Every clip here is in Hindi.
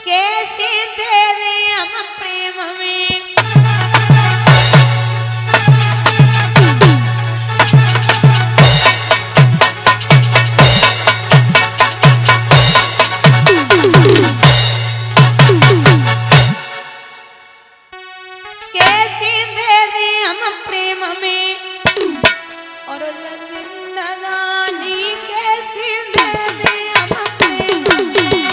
कैसे तेरे हम प्रेम में कैसे तेरे हम प्रेम में और जिंदगानी कैसे तेरे हम प्रेम में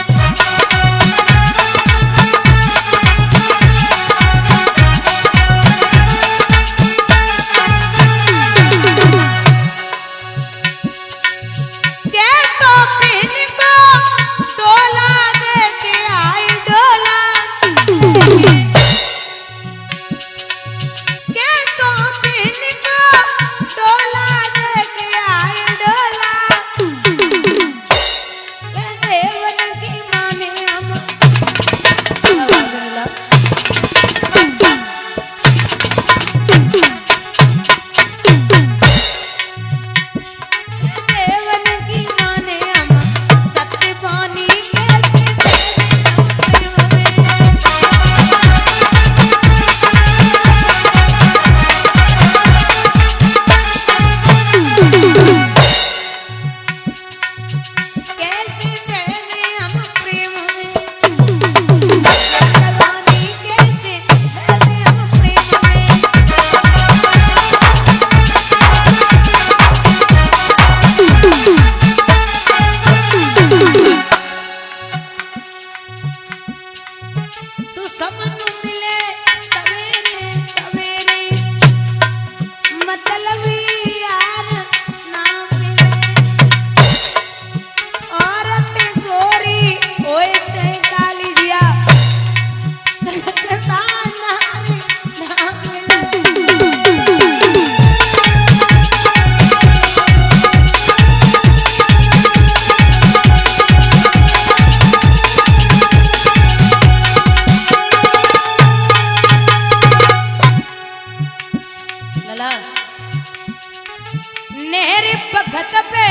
भगत पे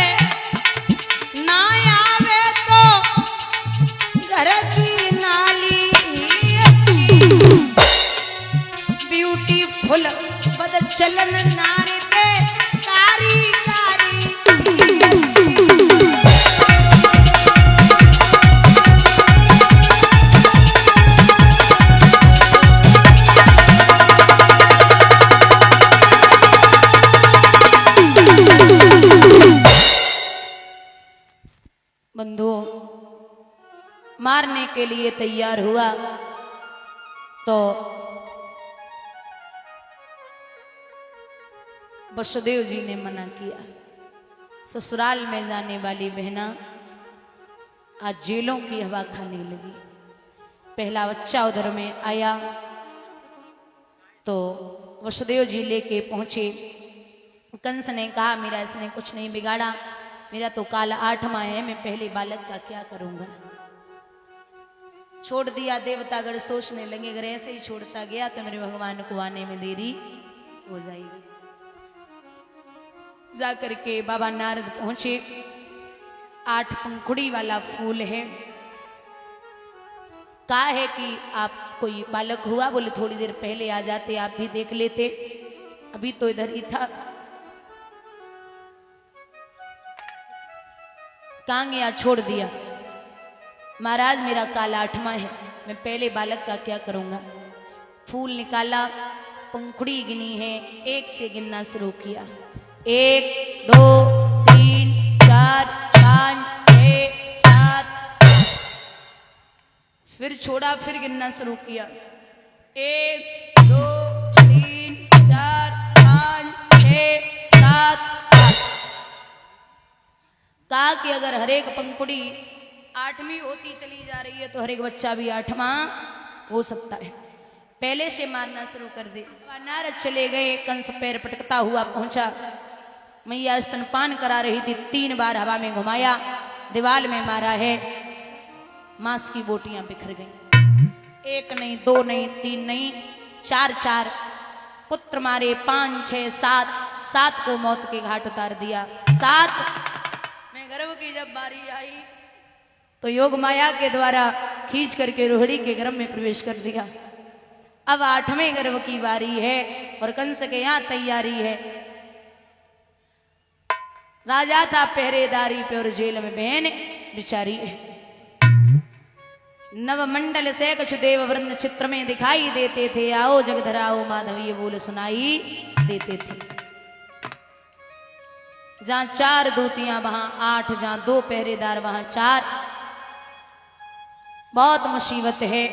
ना आवे तो घर की नाली अच्छी ब्यूटीफुल बद चलन नारी पे कारी कारी बंधुओं मारने के लिए तैयार हुआ तो वसुदेव जी ने मना किया। ससुराल में जाने वाली बहना आज जेलों की हवा खाने लगी। पहला बच्चा उधर में आया तो वसुदेव जी लेके पहुंचे। कंस ने कहा मेरा इसने कुछ नहीं बिगाड़ा, मेरा तो काल 8वां है, मैं पहले बालक का क्या करूंगा। छोड़ दिया। देवतागण सोचने लगे अगर ऐसे ही छोड़ता गया तो मेरे भगवान को आने में देरी हो जाएगी। जाकर के बाबा नारद पहुंचे। 8 पंखुड़ी वाला फूल है। कहा है कि आप कोई बालक हुआ, बोले थोड़ी देर पहले आ जाते आप भी देख लेते, अभी तो इधर ही था। कहाँ गया, छोड़ दिया। महाराज मेरा काल 8वां है, मैं पहले बालक का क्या करूंगा। फूल निकाला, पंखुड़ी गिनी है, 1 से गिनना शुरू किया। 1 2 3 4 5 6 7। फिर छोड़ा, फिर गिनना शुरू किया। 1 2 3 4 5 6 7 8। कहा कि अगर हरेक पंखुड़ी 8वीं होती चली जा रही है तो हरेक बच्चा भी 8वां हो सकता है। पहले से मारना शुरू कर दे। नारद चले गए। कंस पैर पटकता हुआ पहुंचा। मैया स्तनपान करा रही थी, 3 बार हवा में घुमाया, दीवार में मारा है, मांस की बोटियां बिखर गई। 1 नहीं 2 नहीं 3 नहीं 4 पुत्र मारे। 5 6 7 को मौत के घाट उतार दिया। 7 में गर्भ की जब बारी आई तो योग माया के द्वारा खींच करके रोहिणी के गर्भ में प्रवेश कर दिया। अब 8वें गर्भ की बारी है और कंस के यहां तैयारी है। राजा था पहरेदारी पे और जेल में बहन बिचारी है। नवमंडल से कुछ देव वृंद चित्र में दिखाई देते थे। आओ जगधर आओ माधव ये बोल सुनाई देते थे। जहां 4 दूतियां वहां 8, जहां 2 पहरेदार वहां 4। बहुत मुसीबत है।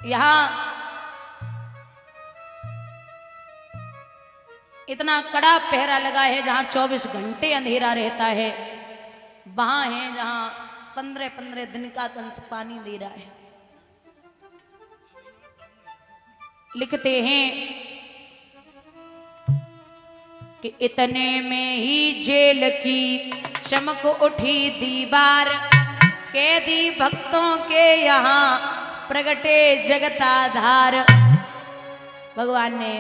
यहां इतना कड़ा पहरा लगा है। जहां 24 घंटे अंधेरा रहता है, वहां है जहां 15-15 दिन का कंस पानी दे रहा है। लिखते हैं कि इतने में ही जेल की चमक उठी दीवार, कैदी भक्तों के यहाँ प्रगटे जगताधार। भगवान ने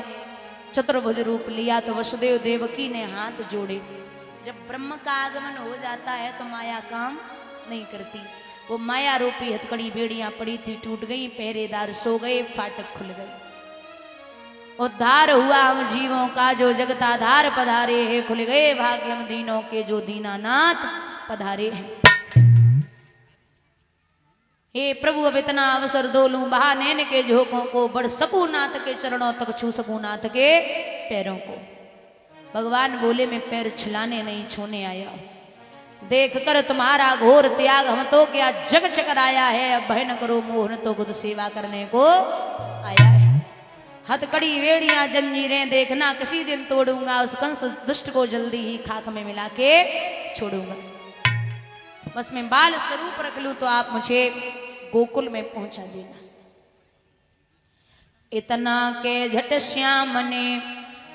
चतुर्भुज रूप लिया तो वसुदेव देवकी ने हाथ जोड़े। जब ब्रह्म का आगमन हो जाता है तो माया काम नहीं करती। वो माया रूपी हथकड़ी बेड़ियां पड़ी थी, टूट गई, पहरेदार सो गए, फाटक खुल गए। उद्धार हुआ हम जीवों का जो जगताधार पधारे है, खुल गए भाग्य हम दीनों के जो दीनानाथ पधारे हैं। हे प्रभु अब इतना अवसर दो लूं बहा नैन के झोंकों को, बढ़ सकूं नाथ के चरणों तक, छू सकूं नाथ के पैरों को। भगवान बोले मैं पैर छिलाने नहीं छूने आया हूं। देख कर तुम्हारा घोर त्याग हम तो क्या जग चकराया है। अब भय न करो मोह न तो खुद सेवा करने को आया है। हथकड़ी वेड़ियां जंजीरें देखना किसी दिन तोड़ूंगा, उस कंस दुष्ट को जल्दी ही खाक में मिला के छोड़ूंगा। बस मैं बाल स्वरूप रख लूं तो आप मुझे गोकुल में पहुंचा देना। इतना के झट श्याम ने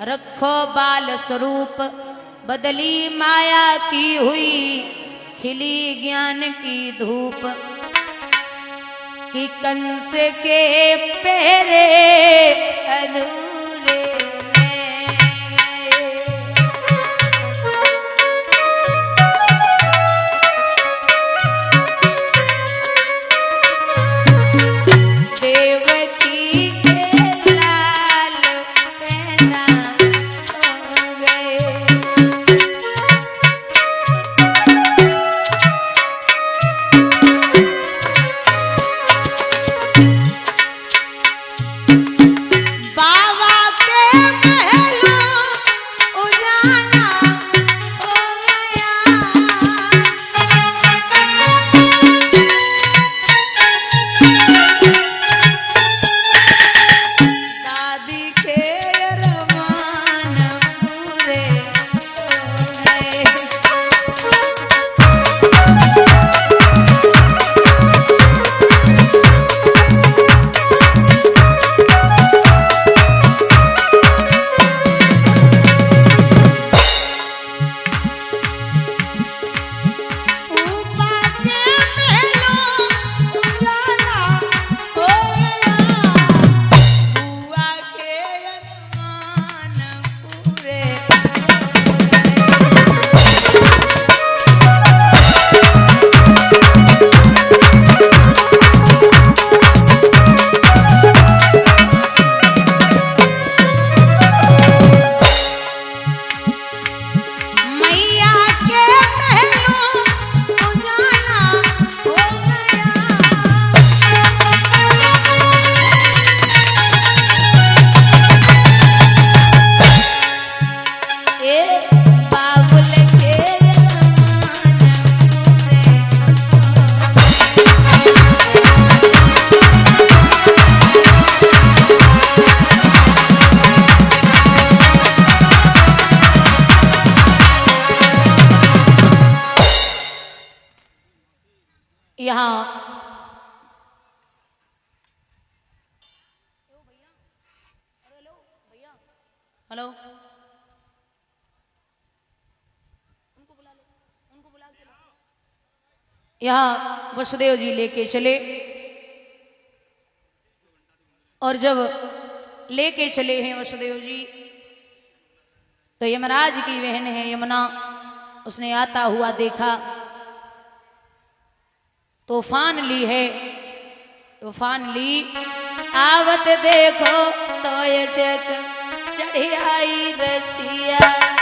रखो बाल स्वरूप, बदली माया की हुई खिली ज्ञान की धूप। कि कंस के पहरे अधूरे देवकी के लाल पैदा हो गए। यहाँ हेलो यहाँ वसुदेव जी लेके चले और जब लेके चले हैं वसुदेव जी तो यमराज की बहन है यमुना, उसने आता हुआ देखा, तूफान ली है, तूफान ली, आवत देखो तो ये चक चढ़ी आई रसिया।